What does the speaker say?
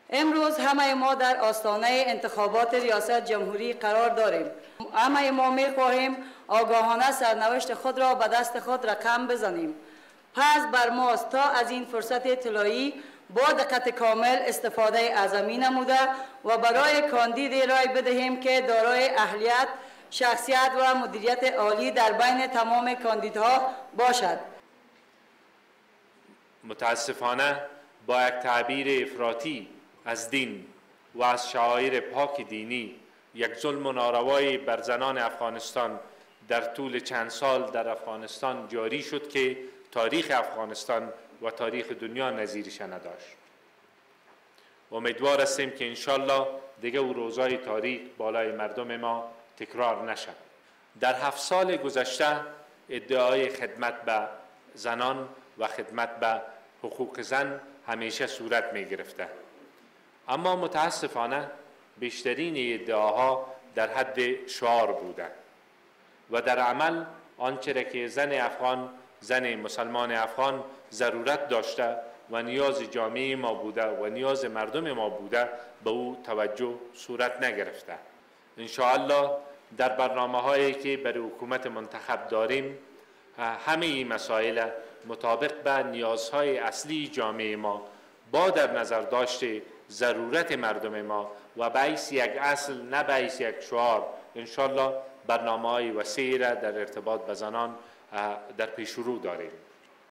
امروز همه ما در آستانه انتخابات ریاست جمهوری قرار داریم. همه ما می‌خواهیم آگاهانه سرنوشت خود را به دست خود رقم بزنیم. پس بر ماست تا از این فرصت طلایی با دقت کامل استفاده اعظمی نموده و برای کاندیدی رای بدهیم که دارای اهلیت، شخصیت و مدیریت عالی در بین تمام کاندیدها باشد. متاسفانه با یک تعبیر افراطی از دین و از شعائر پاک دینی یک ظلم و ناروایی بر زنان افغانستان در طول چند سال در افغانستان جاری شد که تاریخ افغانستان و تاریخ دنیا نظیرش نداشت. امیدوار هستیم که انشالله دیگه او روزای تاریخ بالای مردم ما تکرار نشد. در 7 سال گذشته ادعای خدمت به زنان و خدمت به حقوق زن همیشه صورت می گرفته، اما متاسفانه بیشترین ادعاها در حد شعار بوده و در عمل آنچه که زن افغان، زن مسلمان افغان ضرورت داشته و نیاز جامعه ما بوده و نیاز مردم ما بوده به او توجه صورت نگرفته. انشاءالله در برنامه هایی که برای حکومت منتخب داریم همه این مسائل مطابق به نیازهای اصلی جامعه ما با در نظر داشته ضرورت مردم ما و باعث یک اصل نه باعث یک شعار انشاءالله برنامه‌های وسیعی را در ارتباط به زنان در پیش رو داریم.